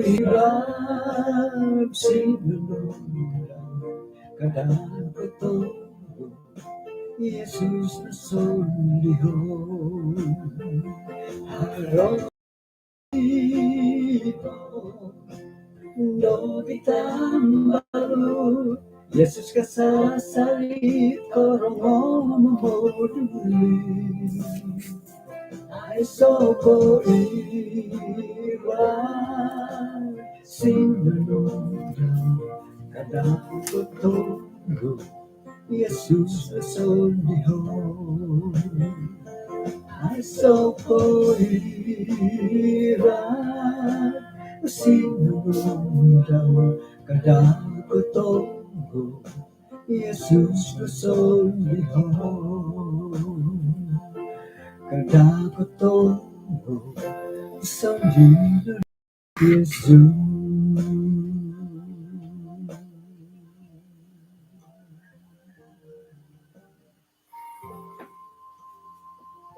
Hirap sinulong kadang katulog Yesus na solihon harap ito no bitang Yesus kasasalit korong mamuduli ay soko iwan sinulong kadang katulog Yesus na solihon ay soko iwan sinulong kadang katulog Yesus na solihon kadang katulog isang dilo Yesus.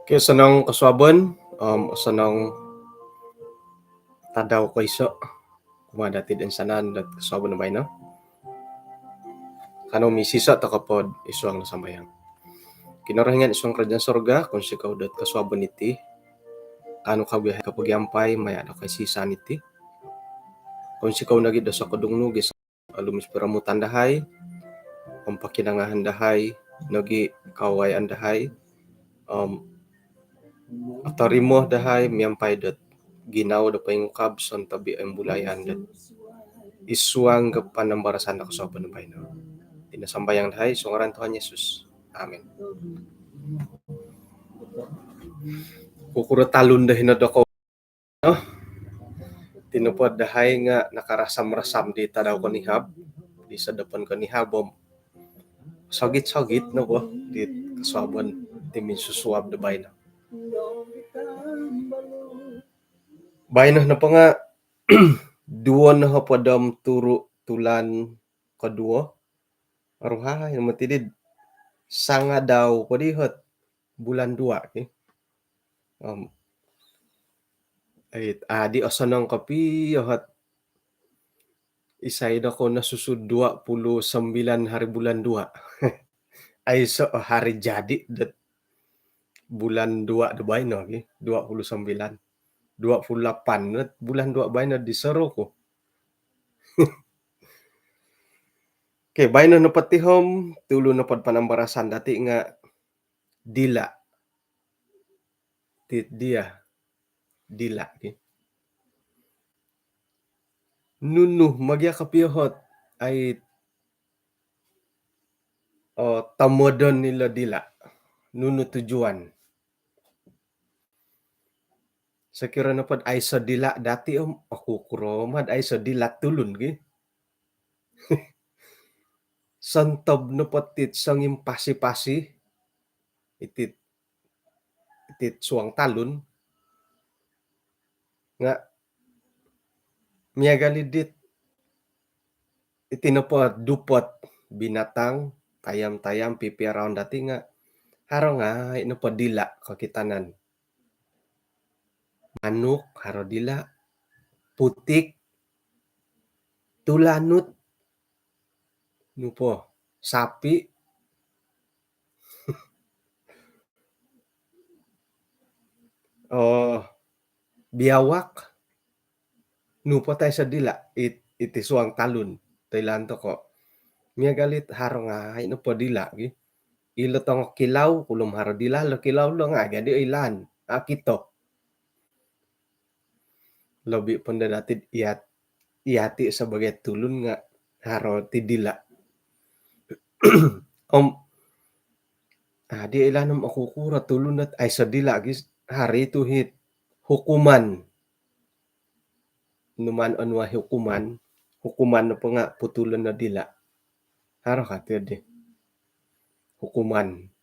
Okay, sanang kaswabon, sanang tadaw ko iso, kumadatid ang sanan at kaswabon na bay, no? Kanong misisa ta kapod isuang nasambayang. Kinorahingan isuang kradyang sorga, kung si kaudat kaswabon iti, kano kabiyahe kapagyampay, maya na kay sisa niti. Kung si kau nagid sa kadungnugis, alumis piramutan dahay, kung pakinangahan dahay, nagi kaway andahay, atarimo dahay, miyampay dat ginaw da payngukab son tabi ang bulayan dat isuang panambarasan na kaswabon na bay, no? Tinasambayang dahay, so ngaran Tuhan Yesus. Amen. Kukuratalon dahin na dako, no? Tinupod dahay nga nakarasam-rasam di tadaw ko ni Hab, di sa dapan ko ni Habom. Sagit-sagit no po, di kaswabon, di min susuwab da bay na. Bay na pa nga, duwan na hapadam turo tulan kadua, aruhay na matidid, sanga daw padihot, bulan 2, okay? Di asanang kapi, yohat, isay na ko nasusud 29 hari bulan 2. Ay so hari jadi dat bulan 2 da bay no, okay? 29. 28 at bulan 2 bay na disaro ko. Okay, bay na napatihom, tulo na pad panambarasan dati nga dila. Dila, okay? Nuno magya kapiyahot ay tamodon nila dila. Nuno tujuan. Sa kira na pad ay sa dila dati ako kuromad ay sa dila tulun gi. Santob na patit sang impasi-pasi itit suang talun nga miyagalidit itinapod dupot binatang tayam-tayam pipi around dati nga haro nga inapadila kakitanan. Manok haro dila, putik, tulanut, nupo, sapi, biawak, nupo tayo sa dila, iti suang talun, taylanto ko. Miya galit haro nga inapadila, ilo tong kilaw, kulum haro dila, lo kilaw lo nga, gadi ilan, kito. Lobi punda dati iati sebagai tulun nga haro tidila. Di ilanam ako kura tulun at ay sa dila gis hari itu hit hukuman. Numan anwa hukuman na pa nga putulan na dila. Haro ka tiyade. Hukuman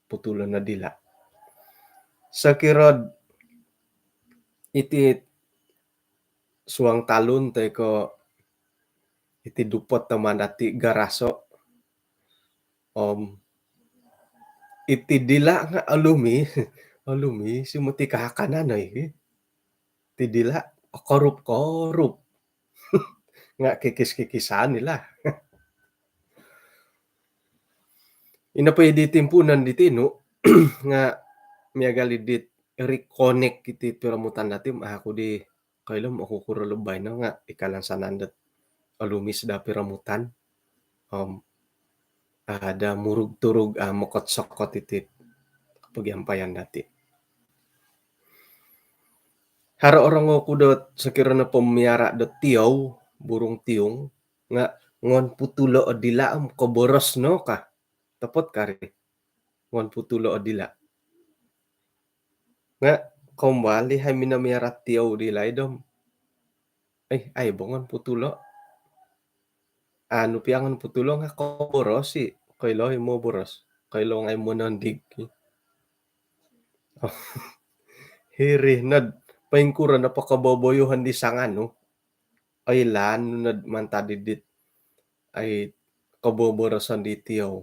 putulan na dila. Sa kirod iti suang talun tayo ko iti dupot naman dati garaso. Iti dila nga alumi simuti kakakanan ay. Iti dila korup nga kikis-kikisan nila. Ina puwede timpunan di tino nga miyagali dit reconnect iti piramutan dati ako di kaylam makukuro lebay na nga ikalansanan dat alumis da piramutan, um, da murug-turug a mokot-sokot iti pagyampayan dati. Hara orang ngo kudot sakirana pamiara dat tiyaw, burung tiyong nga ngon putulo o dila koboros no ka. Tapot kari ngon putulo o dila. Nga kumbali hay minamiara tiyaw dila idom. Ay bongon putulo. Ano piangan putulo nga koborosi. Kaylo mo boros. Kaylo nga mo nandig. Hiri nad paingkura na pakaboboyohan di sangan no. Ay lan nad mantadidit ay kaboborosan di tiyaw.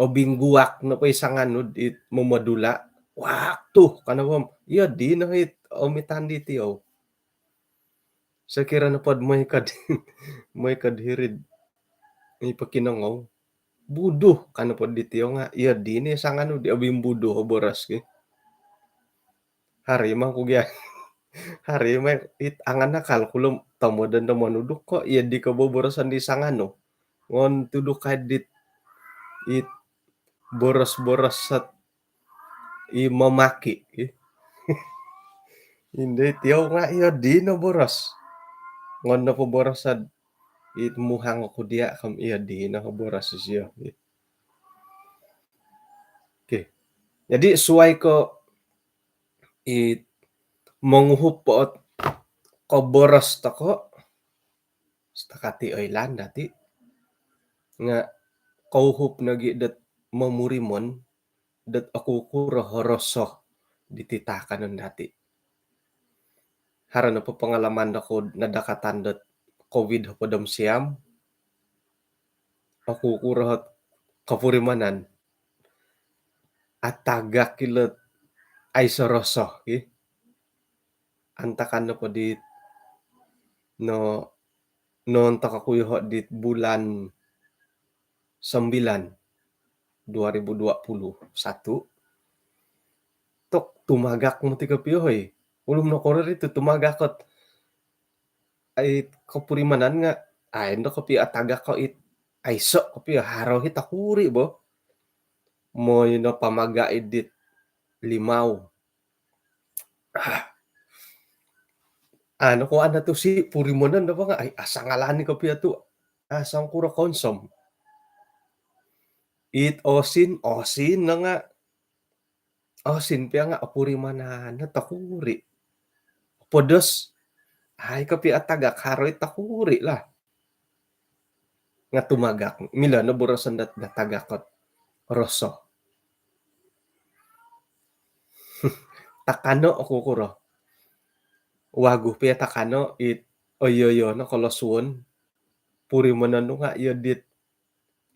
O bingguak na pa isangan no it mamadula. Waktu kanawam. Iya di na hit omitan di tiyaw. Sakira na pod may kadhirid ipakinangaw. Budo kana pod di tiyaw nga. Iya di ni sangan no di abing budo boras ki. Hari mah kugya. Hari mah it angan na kalkulum tamodan da manuduk ko iya di kaboborosan di sangan no. Ngon tuduk kadit it boros-boros sat mamaki. Hindi tiyaw nga iya di na boros. Ngon na po borosad it muhang ko dia kam iya di na boros siya. Okay. Jadi suway ko it manguhup po at koboros tako stakati oilan dati nga kauhup nagi dat mamurimon dat aku horoso dititakan nun dati. Hara na po pangalaman ako nadakatan dat COVID hapadam siyam. Aku kurahot kapurimanan at tagak kilat ay soroso. Antakan na po dit no noon takakuyho dit bulan 9 2021 tok tumagak mo ti kapiyoy. Ulum na korer ito tumagakot ay kapurimanan nga ay no kapi atagak ko it ay so kapi haraw hit akuri bo mo no pamaga edit limaw. Ano ko ana to si purimonan na nga ay asangalani kapi ato asang kura konsom. It osin na nga. Osin piya nga apurimanan na takuri. Podos ay kapi atagak haroy takuri lah. Nga tumagak mila no borosan dat natagakot roso. Takano ako kuro. Wagu piya takano it oyoyo no koloswon. Purimanan no nga yodit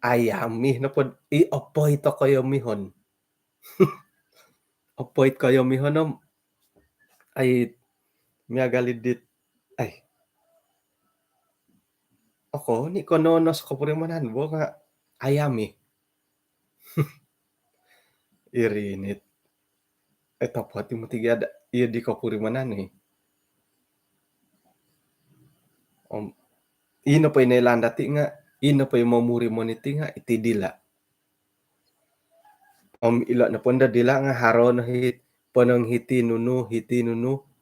ayami na pod opoy to kayo mihon. Opoy kayo mihon ay miyagalidit ay ako ni kono no sa kapurimanan bo nga ayami. Irinit. Ito po ti mo tigada iya di kapurimanan eh. Ino pa inailan dati nga ino pa yung mamuri mo niti nga iti dila. Ila na ponda dila nga haro na hit panang hiti nunu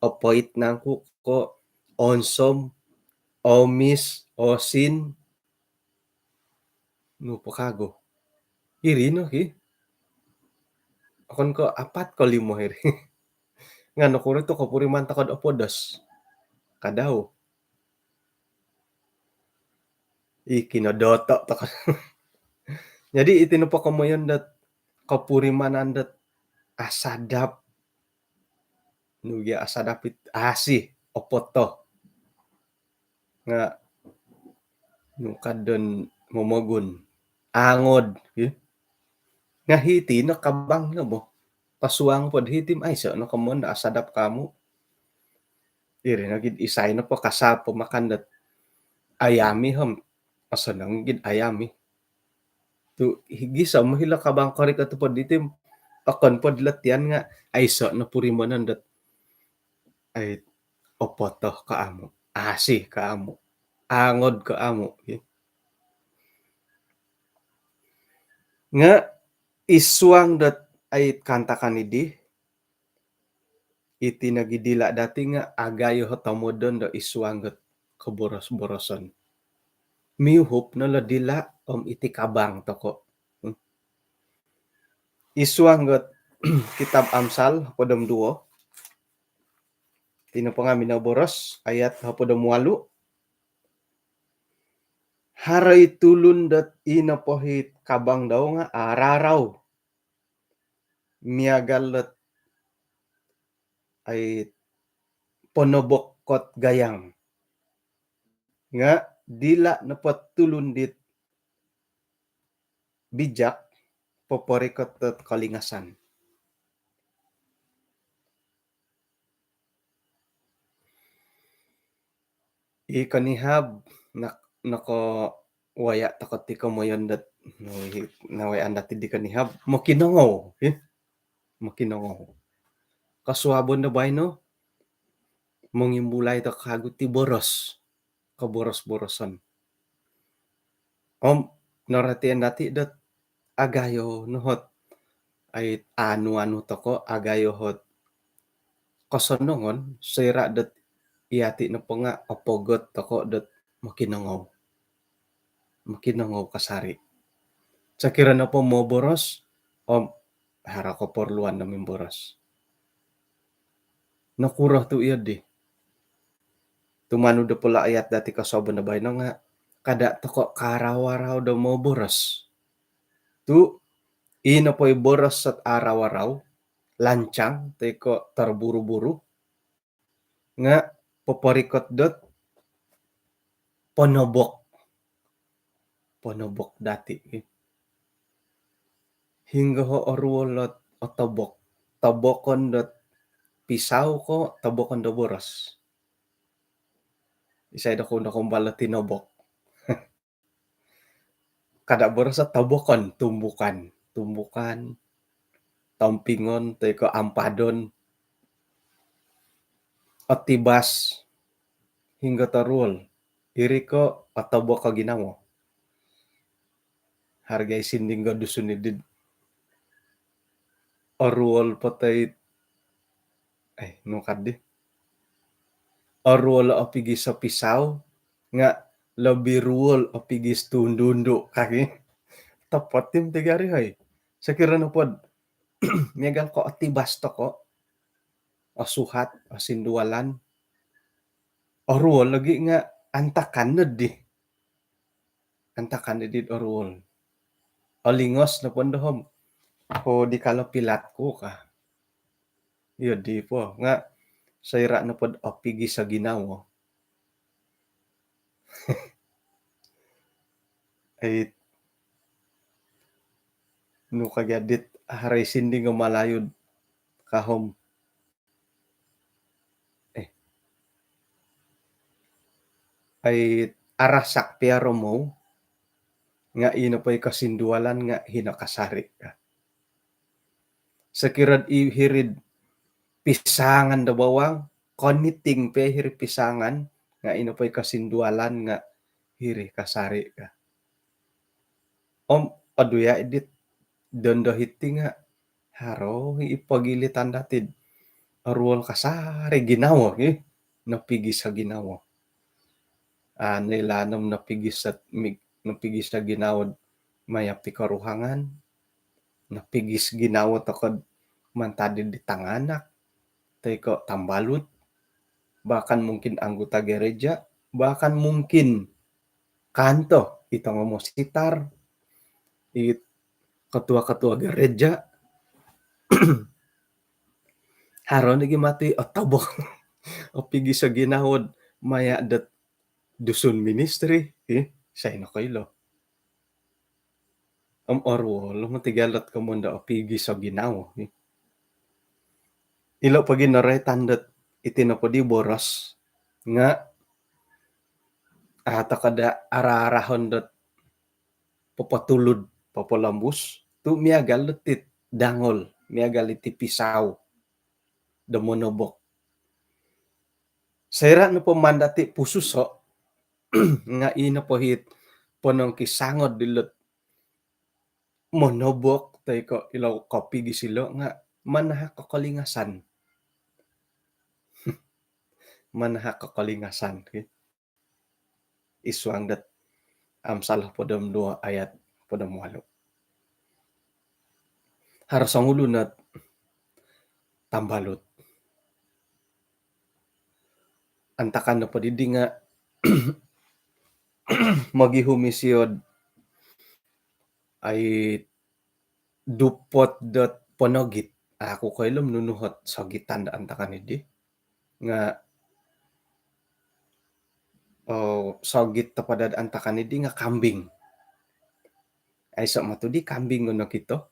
opoit nang ko onsom omis osin no pakago. Iri no hi. Akon ko 4 ko 5 hiri. Nga no kuro to kapuriman takod opodos. Kadaw. Ikinodoto to. Jadi itino pa kamoyon dat kapurimanan dat asadap. Nugia asadapit asi opoto. Nga nukadon momogun angod. Nga hiti no kabang na mo. Pasuang pod hitim ay so no kamon asadap kamo. Iri nagid isay no po kasapo makandat ayami ham, asanang gid ayami. Tu higi sa mahila kabang kari katupad itim, akan pod latyan nga, ay so napurimanan dat ay opotoh kaamo, asih kaamo, angod kaamo. Nga iswang dat ay kantakan idi, iti nagidila dati nga agayo hotamodon da iswang dat kaboros-boroson. Miuhop na ladila iti kabang toko. Iswang gat kitab Amsal podom 2, tino pa nga minaboros ayat podom 8. Haray tulun dat inapohit kabang daw nga araraw. Miagalat ay ponobok kot gayang. Nga dila napatulun dit bijak poporikot at kalingasan. Ikanihab nako waya takot ti kamoyon dat nawayan dati di kanihab makinangaw. Makinangaw. Kasuabon na bay no? Mangimbulay ta kagut ti boros. Kaboros-borosan. Naratian dati dat agayo nohot ay anu-anu toko agayo hot kasonongon sira dat iati na pa nga apogot toko dat makinangaw. Makinangaw kasari. Sakira na po mo boros hara ko porluan namin boros. Nakurah tu iya di. Tumano da pula ayat dati kasoban na bay no nga kada toko karawaraw da mo boros. Tu ina po'y boros at araw-araw lancang teko tarburu-buru nga paparikot dot ponobok dati. Hingga ho orwolot otobok tabokon dot pisaw ko tabokon do boros. Isay da kung balat tinobok. Kada boros at tabokon tumbukan tampingon teko ampadon at tibas hingga tarul iri ko atobok ka ginawo. Hargay sinding ga dusun ni did orwol patay nungkad di orwol opigi sa pisaw nga labiruol opigi tundundo kaki tapat tim tigari hay sakira na pod megal ko atibas to ko asuhat asindualan orwol lagi nga antakan na di orwol olingos na pondohom ko di kalo pilat ko ka iyo di po nga sayra na pod opigi sa ginawo ay no kagadit haray sindi nga malayod kahom ay arasak piaro mo nga ino pa'y kasindualan nga hinakasari ka. Sakirad ihirid pisangan da bawang koniting pe hiri pisangan nga ino pa'y kasindualan nga hiri kasari ka. Aduya edit dondo hiti nga haro ipagilitan datid arwol kasari ginawa napigi sa ginawa. Nilanom napigis sa ginawad mayap ti karuhangan napigis ginawad takod mantadid di tanganak teko tambalut bahkan mungkin anggota gereja bahkan mungkin kanto itong mo sitar ketua-ketua gereja haron lagi mati tabok opigis sa ginawad maya dat dusun ministry say na kaylo orwol matigalat ka munda opigi sa ginawa ilo pagi naretan dat itinapodi boros nga ata kada ara-arahon dot papatulod papalambus tu miagal tit dangol miagal iti pisaw da monobok. Sera no pamandati pususo nga ina pohit ponong kisangod dilot monobok tay ko ilaw kopi gisilo nga manaha kakalingasan. Manaha kakalingasan iswang dat Amsal podom 2 ayat podom 8. Harusang ulunat tambalot. Antakan na padidi nga magihumisyod ay dupot dot ponogit. Ako kailom nunuhot sa gitan da antakan idi nga sawgit tapadad antakan idi nga kambing. Ay sa matudi kambing ngono kito.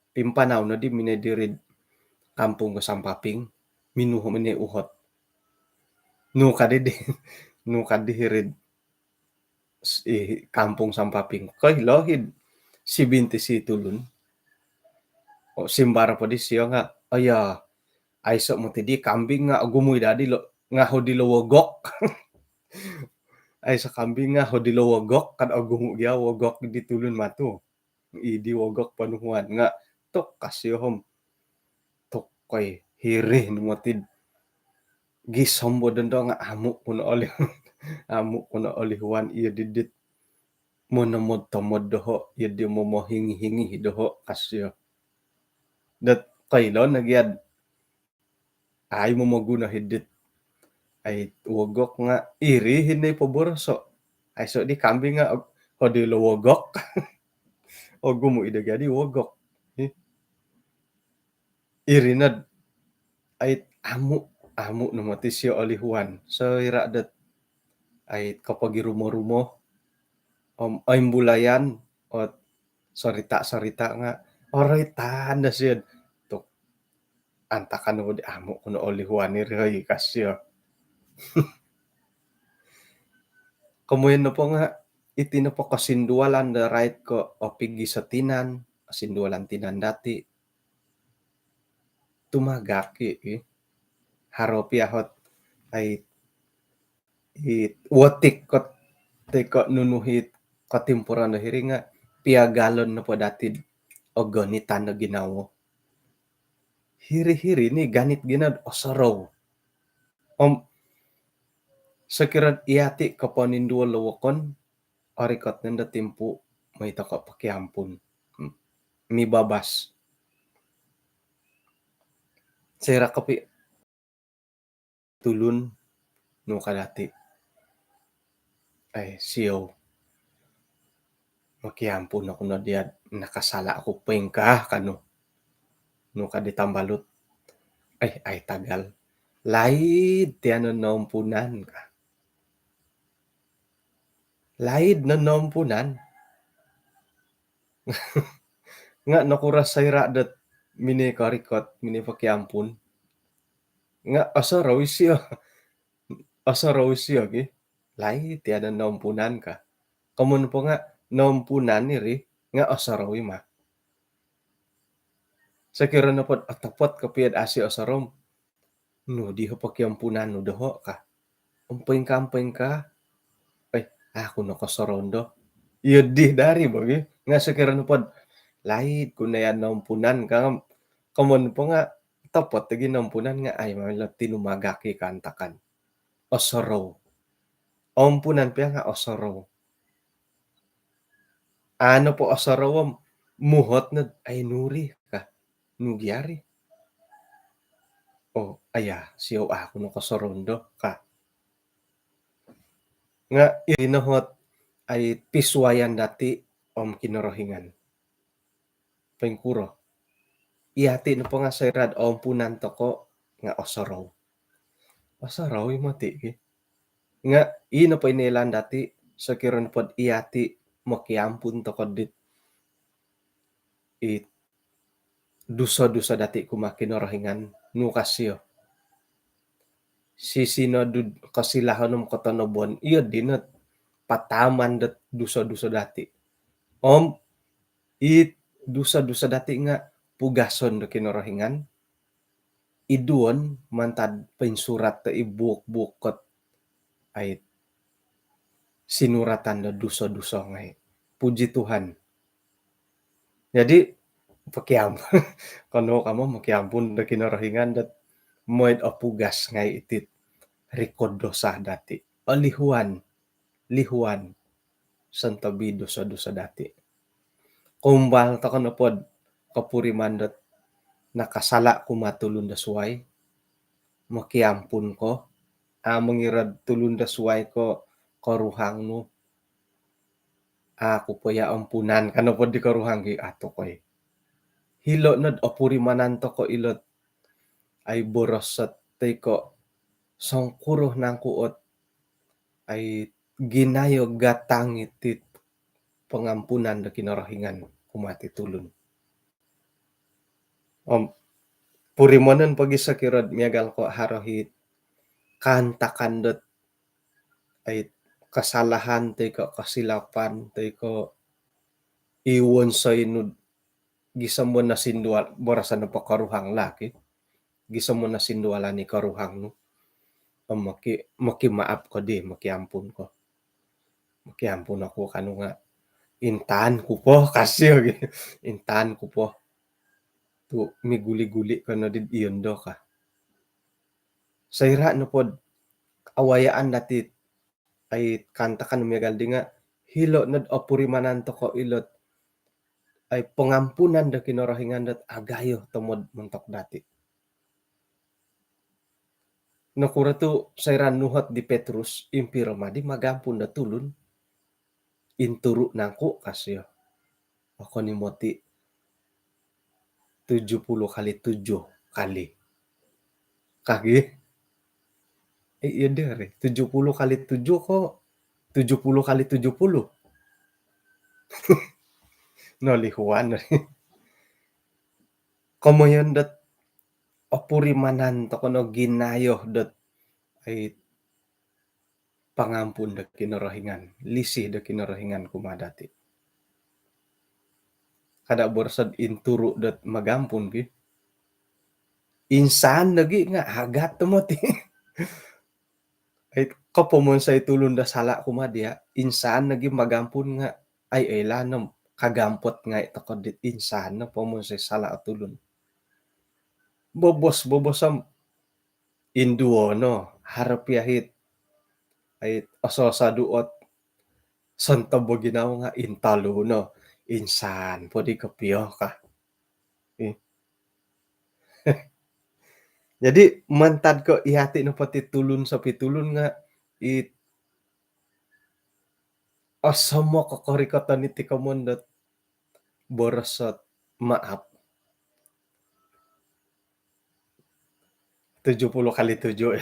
Pimpanaw na di minedirid kampung ko sampaping minuho mini uhot. No kadihirid kampung sampaping. Kay lohid si binti si tulun. O simbara pa di siya nga aya ay sa matudi kambing nga agumuy dadi nga hodilowogok. Ay sa kambing nga hodilowogok kad agumu gya wogok di tulun mato. Idi wogok panuhuan nga tok kasihom tok kay hirih numotid gisombo dendo nga amuk kuno olihuan iya didit monomod tomod doho iya di mo hingi-hingi doho kasyo dat kailo nagyad ay mo maguna hidit ay wogok nga iri hinay paborso ay so di kambing nga hodilo wogok o gumu idagadi wogok irinad ay amu namati siya olihuan so iradat ay kapag irumo-rumo ay bulayan o sarita-sarita nga oray tanda siya to antakan mo di amu kuno olihuan ni ray kasyo kamuyan na po nga iti na po kasindualan da right ko o pigi sa tinan kasindualan tinan dati tumagaki haropi ahot ay watik kot teko nunuhit katimpuran na hiri nga piagalon na po dati o ganitan na ginawo. Hiri-hiri ni ganit ginad osaraw. Sakirad iyati kapaninduwa lawakon arikot nanda timpu may taka pakiampun. Mibabas. Sera kapi tulun no kadati ay siyaw makiampun ako na diad nakasala ako pengka kano no kaditambalot ay tagal laid tiano naumpunan ka laid na naumpunan nga nakuras sayra dat mini karikot mini pakiampun nga asaraw siya laid tiano naumpunan ka kamun po nga naumpunan niri nga asaraw ma sakira na pod atapot kapiad asi asarom no di pakiampunan no doho ka umpeng ka ay ako nakasorondo iyo di dari bagi nga sakira na pod laid kunayan naumpunan ka kamun po nga tapot tagi naumpunan nga ay mamila tinumagaki kantakan asaraw umpunan pa nga asaraw ano po asarawam muhot na ay nuri ka nugyari o aya siyaw ako nakasorondo ka nga inuhot ay piswayan dati kinorohingan pengkuro iyati na po nga sayrad umpunan to ko nga asaraw mati nga ino pa inilan dati sa kiron pod iyati makiampun to ko dit dusa dati kumakinorohingan nukasyo sisinadud kasilahanom katanobon iya dinat pataman dat dusa-dusa dati. Om it dusa-dusa dati nga pugason da kinorohingan iduon mantad pensurat ta ibuk-buk ket ay sinuratan da dusa-dusa ngai. Puji Tuhan. Jadi pakiam kano kamo makiampun da kinorohingan dat moed o pugas ngai itit rikod dosa dati. Lihuan, lihuan santabi dosa-dosa dati. Kumbal ta kano pod kapuriman dat nakasala kumatulun da suway makiampun ko mangirad tulun da suway ko karuhang no ako po ya ampunan kano pod di karuhang gi ato koy hilo nad apurimanan to ko ilot ay borosat tay ko songkuruh nang kuot ay ginayo gatang itit pengampunan da kinorohingan kumati tulun. Purimonan pagi sakirad miagal ko harohit kantakandot ay kasalahan tay ko kasilapan tay ko iwon sa inud gisam mo na sindual borasan na pakaruhang laki gisam mo na sinduala ni karuhang no makimaap ko di makiampun ko makiampun ako kano nga intaan ko po kasyo intaan ko po tu miguli-guli ka na din iyon do ka sayra no pod awayaan dati ay kanta kan miagal di nga hilo nad apurimanan to ko ilot ay pengampunan da kinorohingan dat agayo tumod mentok dati. Nakura tu sayran nuhat di Petrus impirma di magampun da tulun inturu nangku kasyo. Ako ni moti 70 kali 7 kali. Kagi? Iya dere 70 kali 7 ko 70 kali 70. Nolihuan. Komoyon dat apurimanan to kono ginayo dat ay pangampun da kinorohingan, lisih da kinorohingan kumadati. Kada borsad inturu dat magampun ki. Insan lagi nga hagat mo ti. Ay kapomon sa itulon da sala kumadia, insan lagi magampun nga ay lanam kagampot nga itakod dit insan na pomon sa sala atulon. Bobos-bobosam induo no harap yahit ay asosa duot santabo ginaw nga intalo no insan podi kapiyo ka. Jadi mantad ko ihati no pati tulun sa pitulun nga it asamo kakorikatan iti kamondat borosat maap 70 kali 7 ya.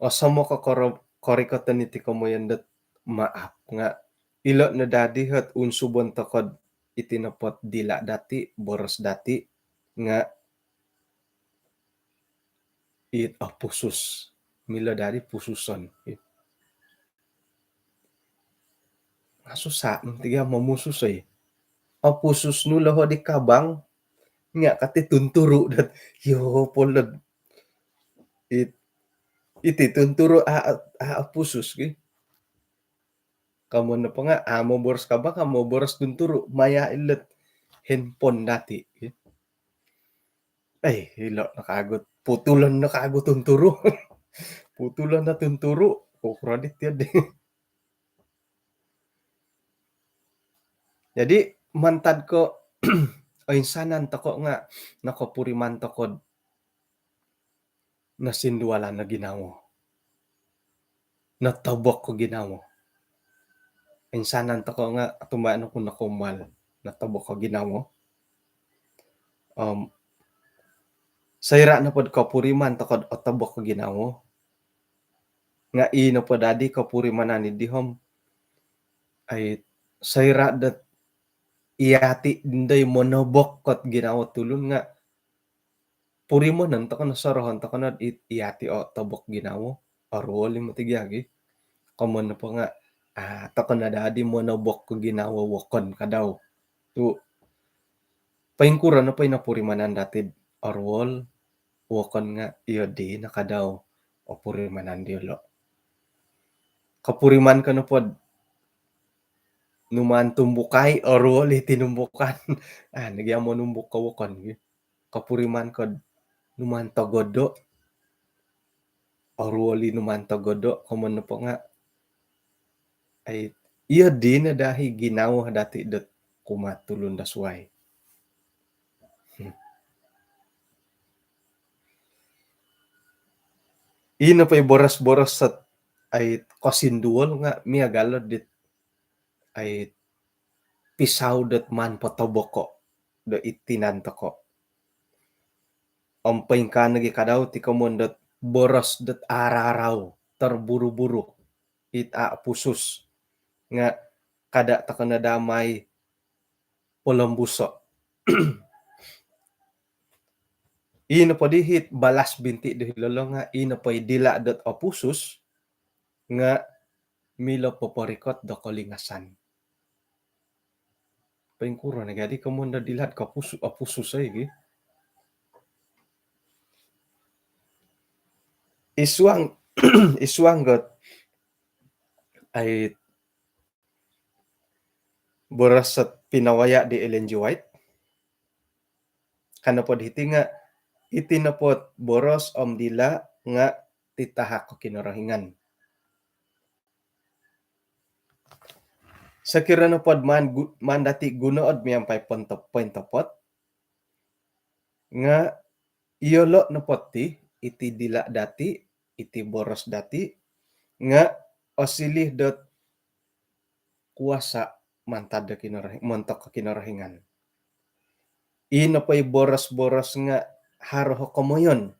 Asamo kakorikatan iti kamoyandat maap nga ilo na dadi hat unsubon takod iti napot dila dati boros dati nga it pusus mila dari pususon. Asusa tiga mamusus ay pusus no laho di kabang nga kati tunturo dat yo polad iti tunturo pusus ki kamo na pa nga amo boros kabang amo boros tunturo maya ilet handphone dati ay hilo nakagot putulan na kagot tunturo putulan na tunturo kukradit yan Jadi mantad ko insanan to ko nga nakapuriman to kod nasinduala na ginawo. Natabok ko ginawo. Insanan to ko nga tumaano ko nakumal natabok ko ginawo. Sayra na pod kapuriman to kod otabok ko ginawo. Nga ino po dadi kapuriman ni dihom ay sayra dat iyati dinday monobok kot ginawa tulun nga purimonan ta kana sarahan ta kana iyati o tabok ginawa arwali mo ti gyagi komo na po nga ta kana dadi mo nabok ko ginawa wokon kadaw tu paingkuran na pay napurimanan datid arwol wokon nga iyo di nakadaw o purimanan di ulo kapuriman ka na pod numan tumbukay arwol tinumbukan nagyan mo numbuk ka wokon kapuriman kod numan togodo arwoli numan togodo komo na po nga ay iya di na dahi ginawa dati det kumatulon da suway. Ino pa'y boras-boras sat ay kasinduol nga miagalad dit ay pisaw det man patoboko da itinantoko. Ompeng kanagi kadaw ti komon det boras det araraw terburu-buru ita pusus nga kada ta kana damay polambuso. Ino pa dihit balas binti dihilolo nga ino pa'y dila det apusus nga milo poporikot da kalingasan. Paingkuro na gadi komon da dilat apusus ay isuang isuang got ay boras sa pinawaya di Ellen G. White kana pod hiti nga itinapot boros om dila nga titahak ko kinarahingan. Sa kirano pod man dati gunood miyampay pontopot nga iyolo na poti iti dila dati iti boros dati nga osilih dot kuasa mantad da montok ka kinarahingan. Ino pa'y boros-boros nga haro komoyon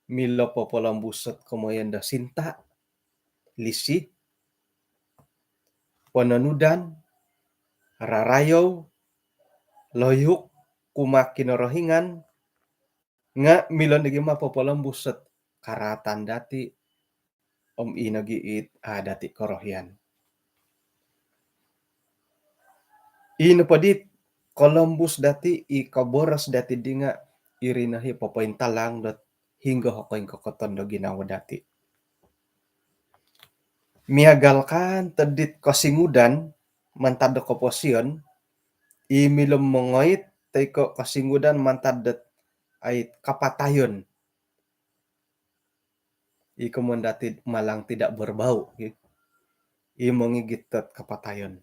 milo popolambusot komoyon da sinta lisi pananudan rarayaw loyuk kumak kinarahingan nga milon nagi mapopolambusot karatan dati om inagiit dati korohyan. Ino pa dit Columbus dati ikaboras dati di nga irinahi papaintalang dot hingga hokoy kokoton do ginawa dati. Miagalkan tedit kasingudan mantad do koposyon imilom mongoit tayko kasingudan mantad det ay kapatayon. Ikomon dati malang tidak berbau. Imongigit tet kapatayon.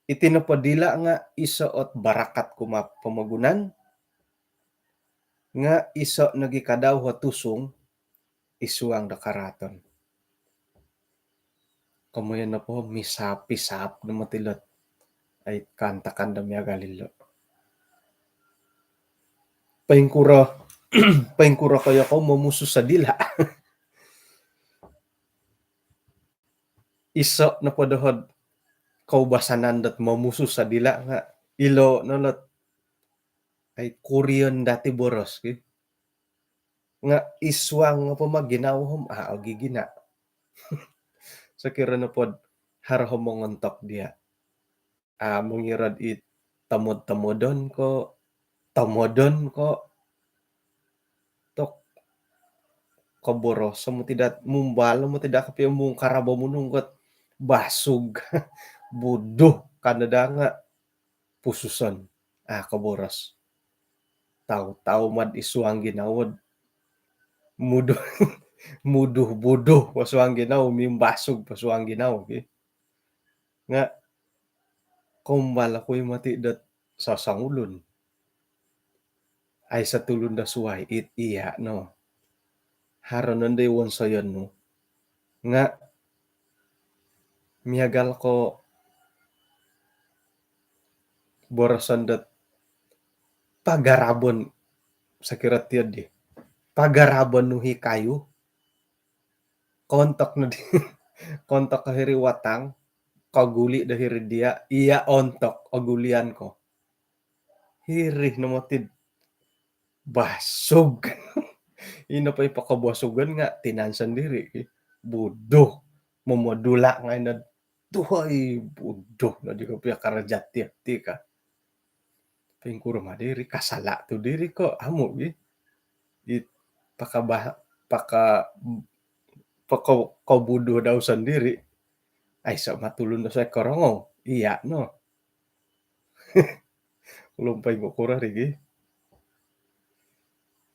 Itinapadila nga isoot barakat kuma pamagunan nga iso nagi kadaw hatusong isuang da karaton. Kamoyan na po misap-pisap na matilot ay kantakan da miagalilo. Paingkura kaya ko mamuso sa dila. Iso na padahod kaubasanan dat mamuso sa dila nga ilo nalot ay Korean dati boros nga iswang nga pamaginawhom gigina sa kirano pod harhom mongontok dia mongirad it tamod-tamodon ko tok kaboros mo tidak mumbalo mo tidak kapiyo mong karabo mo nunggot basug budo kanada nga pususon kaboros taw mad isuang ginawod muduh buduh pasuang ginaw mimbasog pasuang ginaw nga kumbala ko'y mati dat sasangulon ay sa tulon da suway it iya no haron nanday won sayon no nga miagal ko borosan dat pagarabon sa kiratiyad di pagarabon no hikayo kontak na di kontak kahiri watang kaguli dahiri dia iya ontok agulian ko hirih na motid basog. Ino pa ipakabasogan nga tinan sandiri bodoh momodula nga ina tuhay bodoh na di kapya karajat ti ka. Pingkurma diri kasala tu diri ko amo it pakabah paka paka kabudo daw sendiri ay sa matulon na sa korongong iya no lumpay mo kurari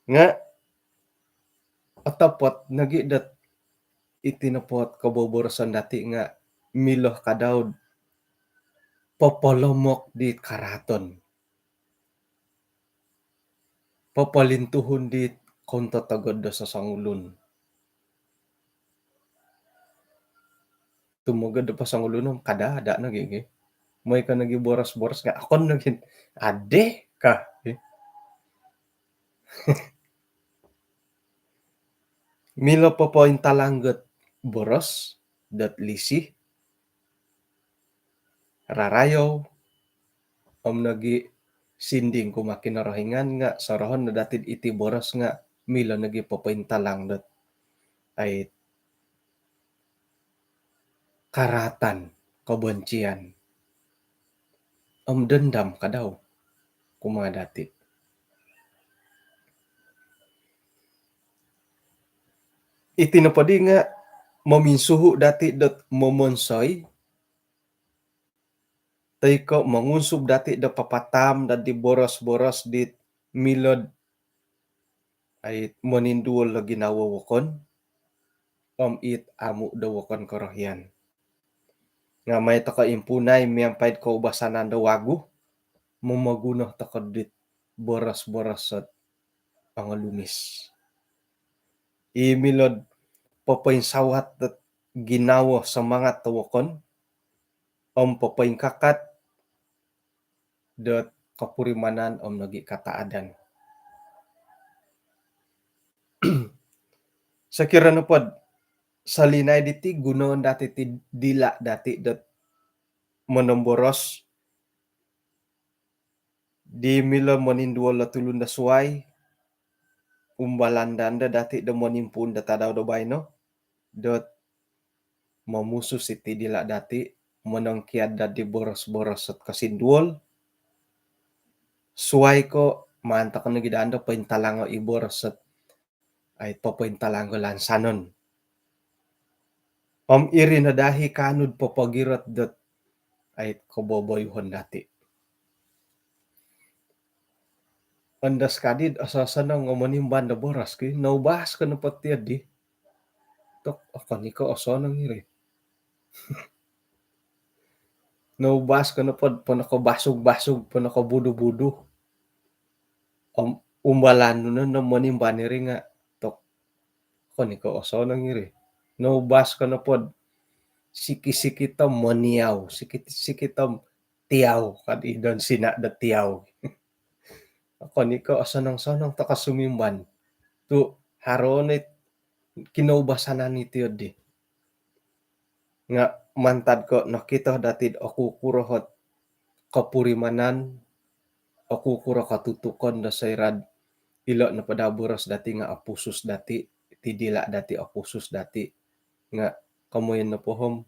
nga atapot nagidat itinapot kaboborosan dati nga miloh ka daw popolomok di karaton papalintuhon di konto tagod da sa sangulon tumugod da pa sangulon kadada na may ka nagi boras-boras nga akon naging ade ka milo talangget boros dat lisi rarayaw nagi sinding kumakin rohingan nga sorohon na datid iti boros nga milo nagi talang dat ay karatan kabencian dendam ka daw kumaga dati itinapadi nga maminsuhu dati dot momonsoy tay ko mangunsub dati da papatam da di boros-boros dit milod ay moninduol la ginawawakon it amu dawakon korohyan nga may taka impunay miyampayad ko ubasanan da wagu mamaguno taka dit boros-boros at pangalumis imilod papayinsawat at ginawa sa mga tawakon papayingkakat dot kapurimanan nagi kataadan sa kirano pod sa linay diti gunoon dati ti dila dati dot monomboros di mila moninduol la tulun da suway umbalandan da dati da monimpun da tadaw da bayno dot mamusus iti dila dati monongkiad da di boros-boros at kasinduol suway ko manta ko nagidaan da paintalango iboros at ay papaintalango lansanon iri na dahi kanud papagirat dot ay kaboboyhon dati andas kadid asasan ng manimban da boras ki naubahas ka na patiad di tok ako ni ko aso nang iri naubahas ka na pod panakabasog-basog panakabudo-budo umbalan nun na manimban iri nga tok ako ni ko aso nang iri naubahas ka na pod sikisikitam maniaw sikitam tiyaw kadidon sina da tiyaw ako ni ko asanang-sanang taka sumimban tu haronit kinaubasanan iti di nga mantad ko nakita datid aku kurohot kapurimanan aku kuro katutukon da sayrad ilo na padaboros dati nga apusus dati ti dila dati apusus dati nga kamoyen na pohom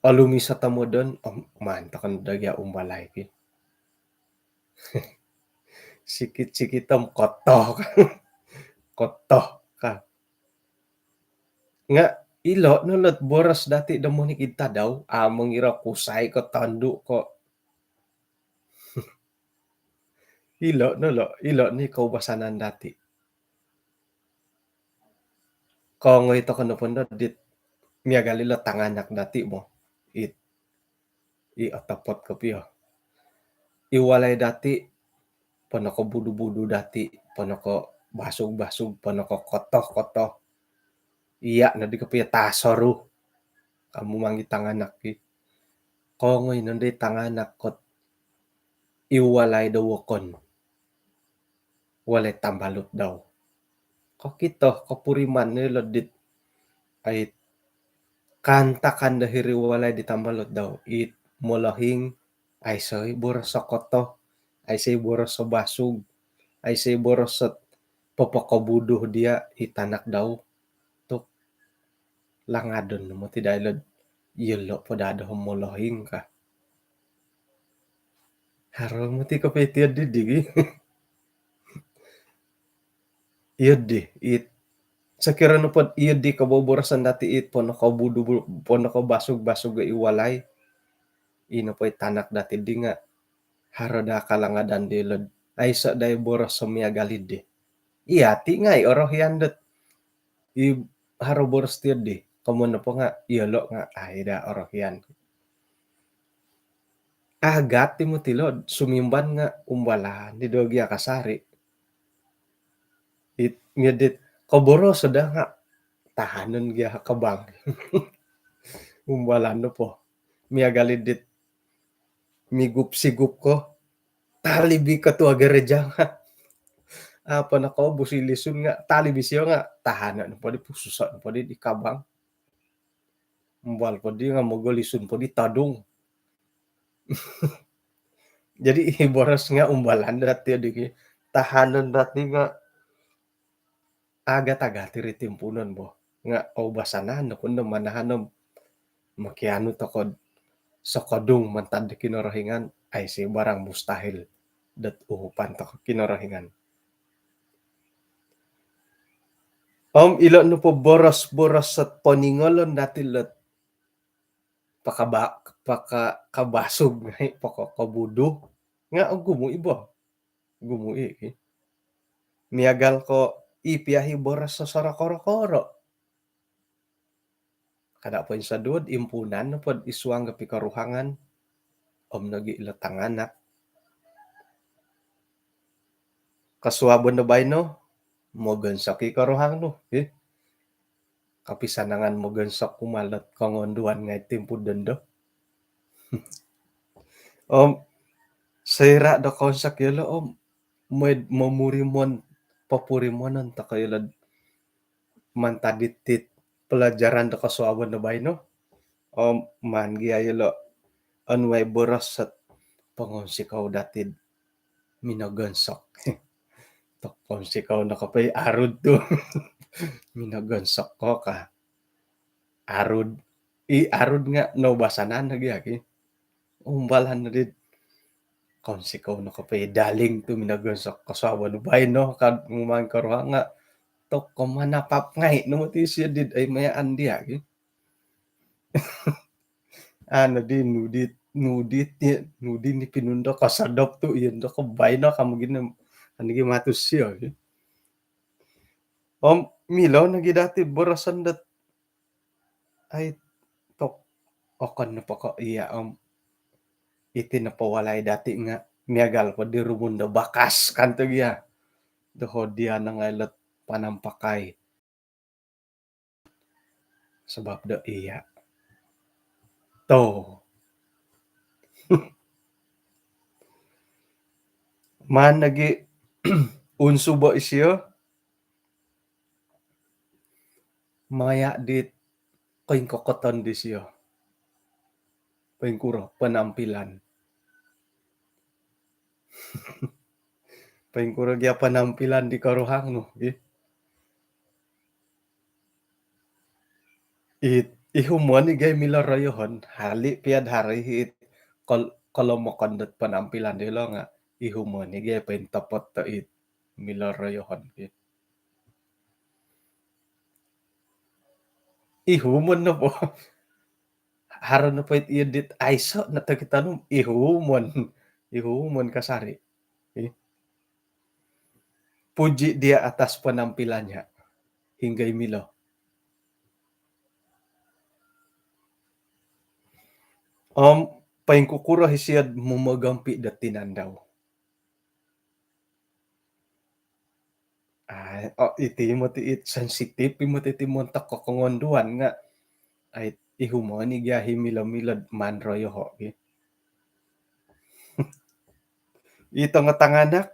alumi sa tamo don manta kan dagya umbalay ki sikit-sikitam koto koto ka nga ilo nulot boros dati da mo ni kita daw among ira kusay ko tandu ko ilo ni kaubasanan dati kung ito ko napundot dit miyagalilo tanganak dati mo atapot ko piyo iwalay dati panako budu-budu dati panako basog-basog panako koto-koto iya na di kapiya tasoru kamu mangi tanganak ki kongoy nanday tanganak kot iwalay daw wakon walay tambalot daw kakito kapuriman nilo dit ay kantakan dahiri walay di tambalot daw it molahing ay say boros sa koto ay say boros sa basog Ay say boros at papakabuduh dia itanak daw tok langadon mo ti daylad yelo podado homolohing ka. Haro mo ti kapetiad di digi. Iyod di it sakira no pod iyod di kaboborosan dati it pono kabudu pono kabasog-basog ga iwalay. Ino po tanak dati di nga haro da kalangadan di lod. Ay sa day boros sa miyagalid di. Iyati nga oroh yandet. I haro boros ti di. Kamu na po nga iyolo nga ay da oroh yan. Agati mo tilod sumimban nga umbalahan di dogya kasari. It ngedit kaboros da nga tahanan gya kabang. Umbalan no po. Miyagalid dit migup-sigup ko. Talibi ka to agareja nga. Apa na ko busilisun nga talibisyo nga tahanan po di pususan po di kabang. Umbal po di nga mogolisun po di tadong. Jadi boros nga umbalan dati di tahanan dati nga agad-agad iti timpunan bo. Nga obasanan no kuno manahanom makiano to kod sa kadung mantad kinarahingan ay si barang mustahil dat uhupan to kinarahingan. Ilo no po boros-boros at paningolon dati lot pakabasog nga pakakabudo nga gumui ba gumui miyagal ko ipiyahi boros sa sarakoro-koro kada po sa duod impunan no pod iswang ga pikaruhangan nagi ilatanganak kasuabon na bay no mogan sa kikaruhang no kapisanangan mogan sa kumalat kangonduan nga timpuden do. Sayra da konsak yelo mamurimon papurimonan ta kaylad mantaditit pelajaran da kasuaban na bay no. Man giya yelo anway boros at pangonsikaw datid minagansok. Tok pangonsikaw na kapay arud to. Minagansok ko ka. Arud. Arud nga naubasanan na giyaki. Umbalan na din. Konsikaw na kapay daling to minagansok kasawa no bay no. Kad ngumang karuha nga. Tok kumanapap ngay. Namutisya did ay mayaan diya. Ano din nudit ni pinundo kasadop to yun do ko bay no kamugin anigi matusyo. Milaw na gidati borasan dat ay tok okan na pa ko iya iti napawalay dati nga miyagal po di rumunda bakas kanto giya doho diya na nga ilat panampakay sebab do iya to man nagi unsu ba isyo maya dit koing kokoton di siyo koing kuro penampilan koing kuro giya penampilan di karuhang no ihumuan ni gay milarayohon hali piad hari hit kalau mo kondat penampilan di lo nga ihumuan ni gay pentapot to it milarayohon ihumon na po haro na po it edit aiso na tagitanong ihumon kasari puji dia atas penampilannya hingga milo paing kukura hisiyad mumagampi dat tinandaw iti mo ti it sensitive mo ti montak kokongonduan nga ay ihumon ni gahi milad manroyo ho ito nga tanganak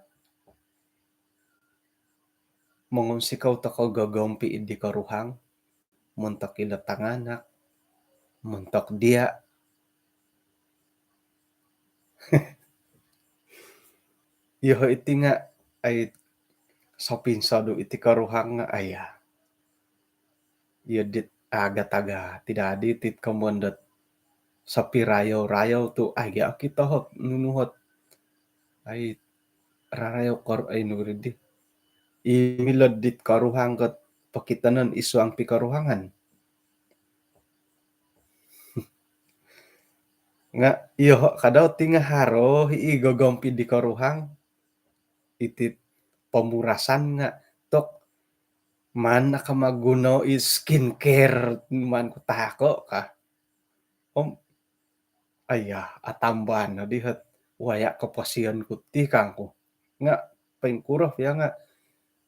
mongon sikaw ta ko gagampi idi karuhang montak ila tanganak montak dia yoho iti nga ay sa pinsado iti karuhang nga aya. Yadit aga-taga tidak aditit kamondat sa pirayaw-rayaw to ay kita hot nunuhot ay rarayaw kor ay nuridi. Imilad dit karuhang kat pakitanan iso ang pikaruhangan. Nga iyo kadaw tinga haro igagompi di karuhang itit pamurasan nga tok man nakamaguno is skincare man ko tako ka. Aya atamban na dihat waya kapasian ko ti kangko. Nga paingkuraf ya nga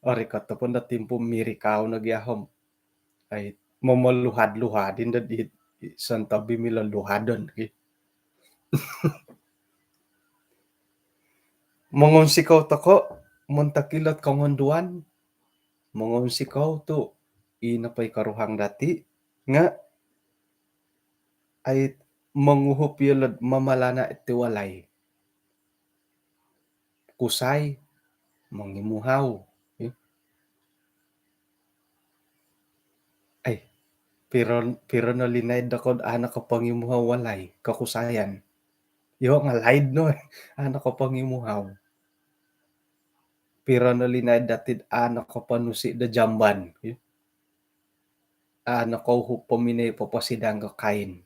ari katapon da timpo mirikaw nagyahom ay mamaluhad-luhadin da di santabi milaluhadon ki. Mongon sikaw tako muntakilat kangonduan mongon sikaw to inapay karuhang dati nga ay manguhup yelad mamalana iti walay. Kusay mangimuhaw. Ay pero nalinay dakod anak ka pangimuhaw walay kakusayan. Yo nga laid no anak ka pangimuhaw. Pero nalinay datid anak ka panusi da jamban. Anak ko hup paminay papasidang ka kain.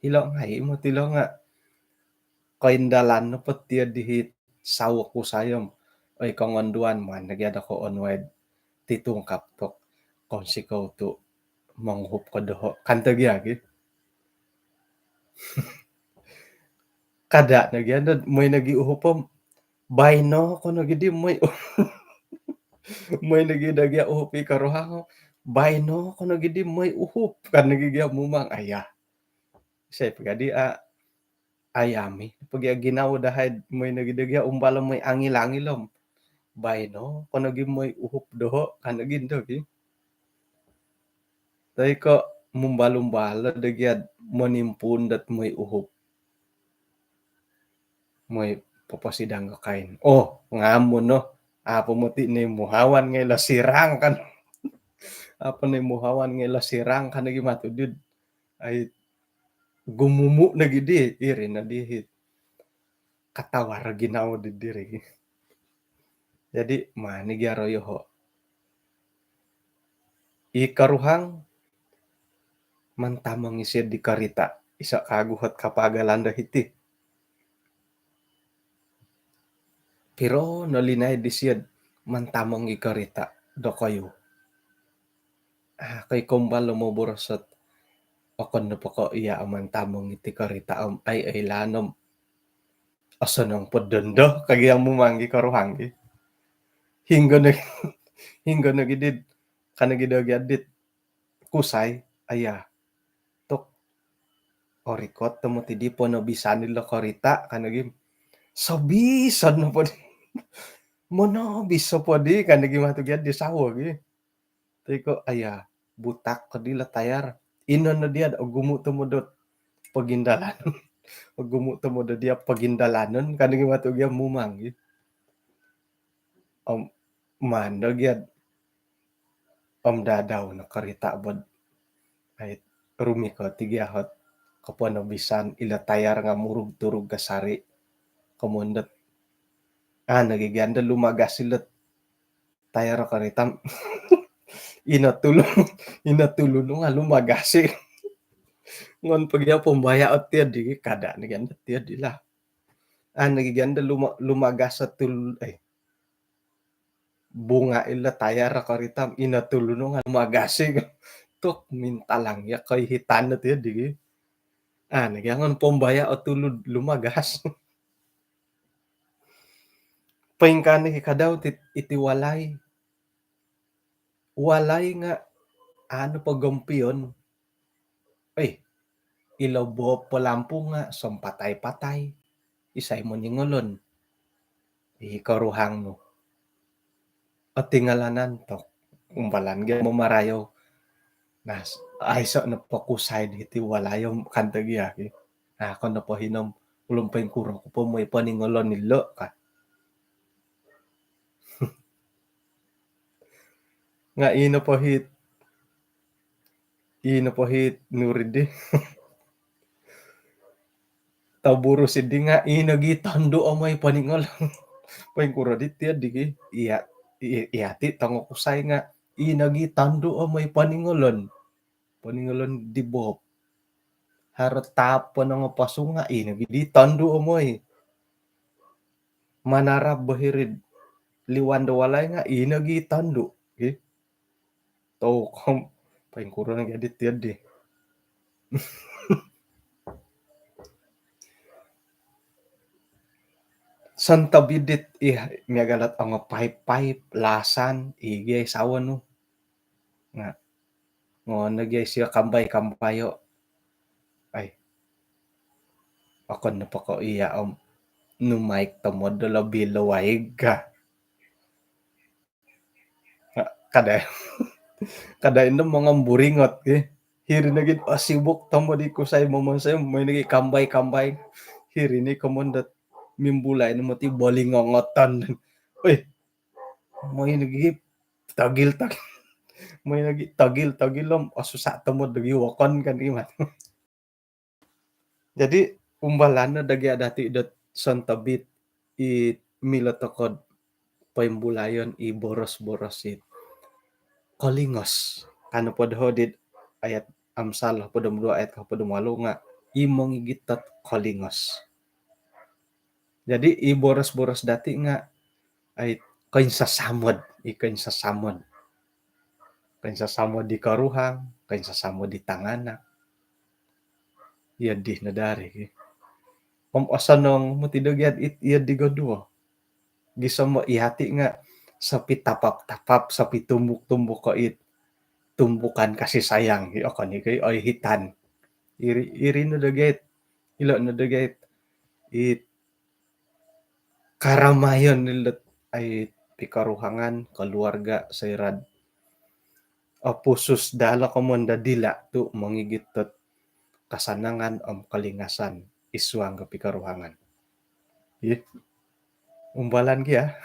Ilo nga imo tilo nga kaindalan no patiya dihit sawa ko sayom ay kanganduan man nagyada ko onward titungkap tok konsikaw to manghup ka doho kantagya kada nagyan may nagiuhupom bayno ko nagidi may nagidagya uhupi karuhango bayno ko nagidi may uhup kan nagigya mumang aya say pagadi ayami pag ginaw dahay may nagidagya umbala may angil-angilom bayno ko nagim may uhup doho kan nagindo tay ko mumbalumbala dagyad manimpun dat may uhup may papasidang ka kain. Ngamo no. Apo mo ti ni muhawan ngay lasirang kan. Apo ni muhawan ngay lasirang kan nagi matudid. Ay gumumu na gidi iri na dihit. Katawar ginaw di diri. Jadi manigyaro yoho. Ikaruhang mantamang isya di karita. Isa kaguhat kapagalanda hiti. Pero nalinay disiyad mantamang ikarita do kayo. Kay kumbal mo borosat pakon na pako iya mantamang iti karita ay lanom. Asa nang podendo kagiyang mumanggi karuhanggi. Hingga na gidid kanagidagyadit kusay aya tok orikot tamo ti di po no bisan nila karita kanagim sabisan na po mono bisa po di kanagim hatugyad di sawag tiko aya butak kadila tayar inon na diad og gumuto mo dot pagindalan og gumuto mo do dia pagindalanon kanagim hatugyad mumang man nagyad dadaw na karita bod ay rumi ko tigyahot kapano bisan ila tayar nga murug-turug kasari kamundat nagiganda lumagas sila tayar karitam inatulong nga lumagasi ngon pagya pumbaya at tiya di kada nagiganda tiya dila nagiganda lumagas at bunga ila tayar karitam inatulong nga lumagasi tok mintalang ya kay hitan na tiya di nagyangon pumbaya at tulod lumagas paingkani kadaw iti walay nga pagampiyon ilabo palampo nga som patay-patay isay mo ningolon ikaruhang mo at tingalanan to umbalan gya mo marayo nas ayso na pakusay iti walayo kantagya ako na po hinom ulumpay kuro ko po may paningolon nilo ka nga ino pahit nurid di taburo si di nga ino gi tando amay paningol paing kuradit ya di ki iya iyati tango kusay nga ina gi tando amay paningolon di bob harap tapon nga paso nga ina gi di tando amay manarap bahirid liwando walay nga ina gi tando ki tau kom paing kurang nga edit ya di Santa bidit miagalat ang pipe lasan igay sawan no nga ngo nagyay siya kambay-kambayo ay ako na pa ko iya no mic tamo dala bilawaig ka kada kada indom mga buringot hiri na gid asibok tamo di ko say momon say may nagi kambay-kambay hiri ni komondat mimbulay na mati bolingongotan uy may nagi tagil may nagi tagil aso sa tamo dagi wakon kan iman jadi umbalana dagi dati dat santabit milatokod paimbulayon boros-borosit kolingos ano pod hodid ayat Amsal 22 ayat 28 nga imong gitat kolingos jadi boros-boros dati nga ay kain sa samod di karuhang kain sa samod di tangana iya di nadari asanong mutidagyat iya di godua gisa mo ihati nga sa pitapap-tapap sa pitumbuk-tumbuk ko tumbukan kasih sayang akan ni kay ay hitan iri no dagait ilo no dagait karamayon nilat ay pikaruhangan keluarga sayrad pusus dala komanda dila tu mangigitot kasanangan kalingasan iswang kapikaruhangan umbalan kia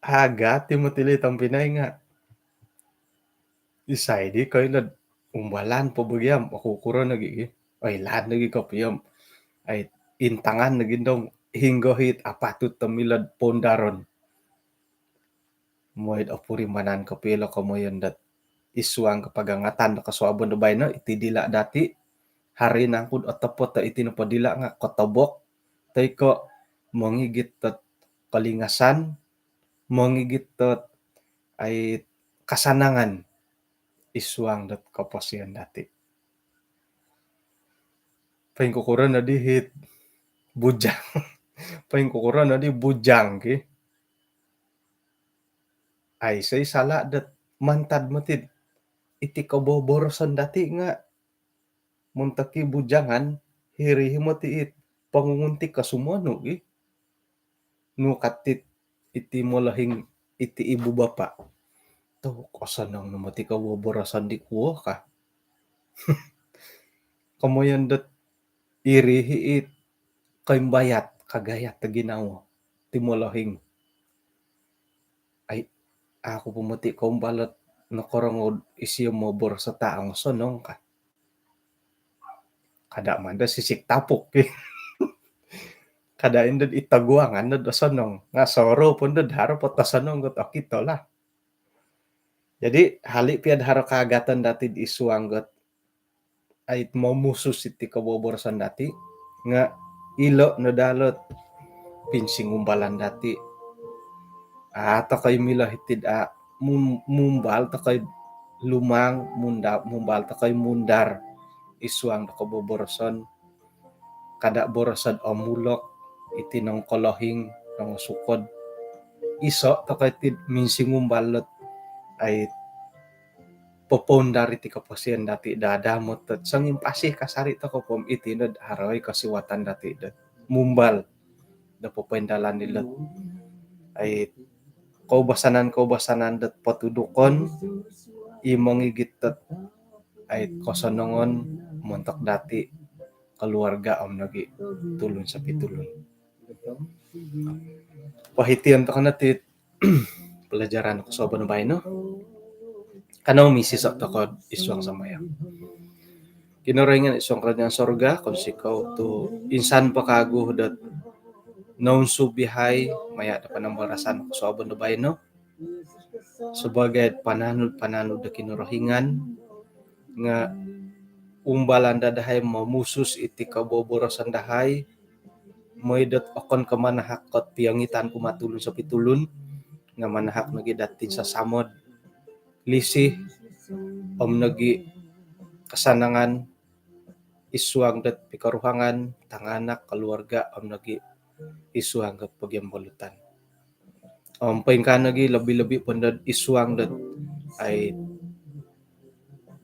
aga timotili tampinay nga isay di kayo na umbalan po bagyam ako kuro nagi ay lahat nagi kapiyam ay intangan naging dong hinggohit apatut tamilad pondaron moid apuri manan kapilo kamoyon dat iswang kapagangatan nakaswabon na bay na itidila dati hari nangkud otapot ta itinapadila nga kotobok tay ko mangigitot kalingasan mangigitot ay kasanangan iswang dat kapasian dati paing kukuran na dihit bujang paing kukuran na di bujang ki ay say sala dat mantad matid iti kaboborosan dati nga muntaki bujangan hiri mo ti pangungunti kasumano no katit iti molahing iti ibu bapa to kasanang namati kaboborosan di kuo ka kamoyan dat irihi kaimbayat kagayat ta ginawa ti molahing ay ako pumuti kong balot na korongod isiyo mo bor sa taong sonong ka kada man da sisik tapok kada indod itaguangan na sonong nga soro pun dod haro pot sonong got akito lah jadi hali piad haro kagatan dati di isuang got ay mamusus iti kaboborosan dati nga ilo no dalot pinsing umbalan dati ta kay milah hitid mumbal ta kay lumang mumbal ta kay mundar iswang da kaboboroson kada borosan amulok iti nang kolohing nang sukod iso ta kay minsing umbalot ay popondar iti kapasian dati dadamot at sang impasih kasari ta ko pom iti nad haroy kasiwatan dati mumbal da popendalan nila ay kaubasanan dat patudukon imong igitat ay kosanongon montok dati keluarga nagi tulun sa pitulun pahitian ta kanat pelajaran ako sa banubay no. Kanang misis at takod iswang sambayang. Kinorengan iswang kanyang sorga kung sikaw to insan pakaguhudat noon subihay maya da panambarasan ko sa banubay no. Sebagai pananud da kinorohingan nga umbalan dadahay mamusus iti kaboborosan dahay moidet akon kamanahakot piangitan kumatulun sa pitulun nga manahak nagi datin sa samod lisih nagi kasanangan iswang dat pikaruhangan tanganak keluarga nagi iswang kat pagyambalutan paingkan nagi lebih-lebih pandad iswang dat ay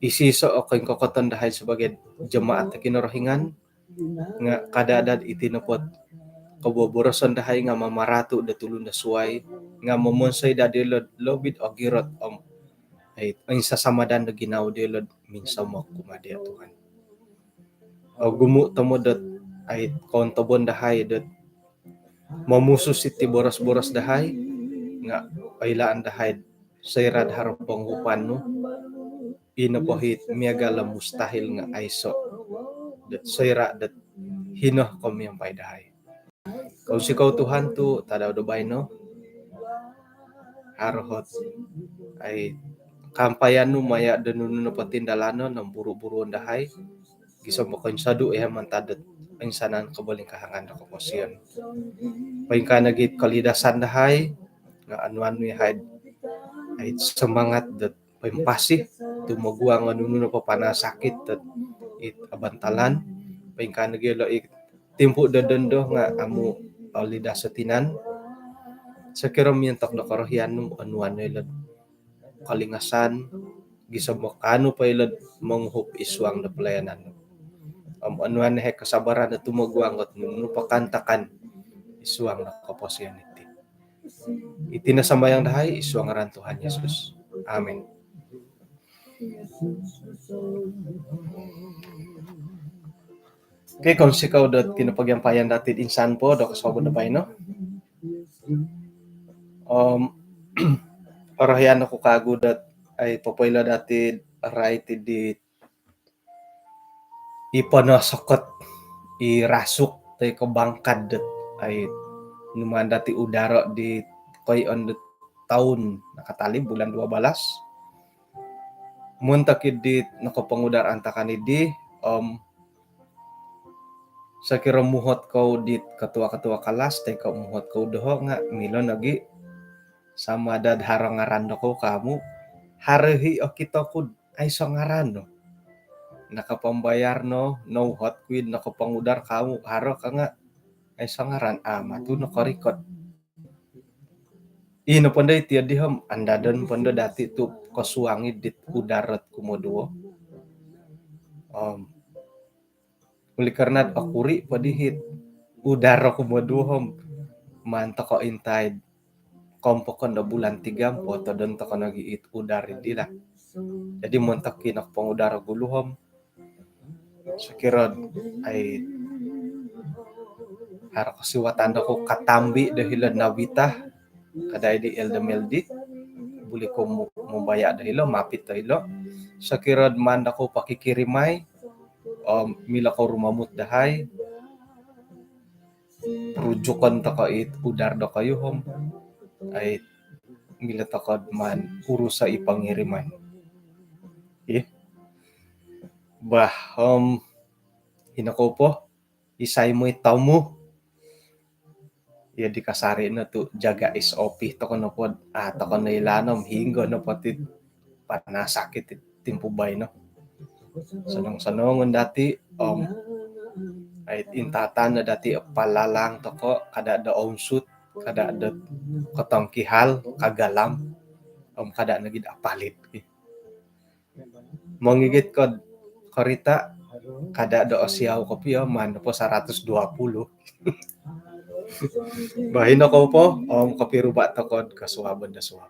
isiso o kayong kokoton dahil sebagai jemaat na kinorohingan nga kadadad itinapot kaboborosan dahay nga mamarato da tulun da suway nga mamonsay da dilod lobit o girot ay ang sasamadan na ginaw dilod minsan mo kumadya Tuhan o gumu tamo dat ay kontabon dahay dat mamusus iti boras-boras dahay nga pailaan dahay sayrad harap panghupan no inapohit miagala mustahil nga aiso dat sayra dat hinoh komiyang paidahay kung sikaw Tuhan tu tadaw dubay no harohot ay kampayan no maya danunu na patindalano ng buru-buruan dahay gisam mo konsado mantadat ang sanan kabaling kahangan na komosyon paingka nagit kalidasan dahay nga anuan mi hide ay semangat dat pempasih tumuguang anuno pa panasakit at abantalan paingka nagilo timpo dadendo nga amu alida sa tinan sa kiram yung takdo karohian nung anuan nila kalingasan gisabok ano pa ilad manghup iswang na pelayanan anuan na kasabaran na tumuguang at nuno pakantakan iswang na kaposyan iti nasambayang dahay iswang aran Tuhan Yesus. Amen. Okay, kung sikaw dot kinapagyampayan dati insan po do kasabon na bay no. Orahian ako kagudat ay papoyla dati right di ipanasakot irasuk tay kabangkad dat ay numan dati udara di koy on the taon nakatali bulan 12 muntakid di nakapangudar antakan di sa kira muhot ko di katua-katua kalas tay ka muhot ko doho nga milon lagi sama dad harangaran ko kamu harehi o kita ko ay sangaran no nakapambayar no hot quid nakapangudar kamu haro ka nga ay sangaran matu no korikot ino panday tiya diham andadan panda dati tu kasuangi dit udarat kumoduo uli karena akuri padihit udara kumoduo manta ko intay kompokon da bulan 3 foto don to kono giit udari dila jadi montakin ako pangudara guluhom sakirod ay hara kasiwatan ko katambi dahil nawita kaday di LDMLD buli ko mubaya dahilo mapit dahilo sakirod man ako pakikirimay mila ko rumamut dahay rujukan ta kait udar da kayo hom ay mila takod man urusa ipangirimay hinako po isay mo itamu ya di kasari na to jaga SOP to kono pod to kono ilanom hinggo no pati panasakit timpubay no sanong dati ay intatan na dati palalang to ko kada da onsut kada da katangkihal kagalam kada nagid apalit mangigit ko korita kada da osyaw ko piyo man po 120 bahin ako po kapiruba takod kasuwaban da suwab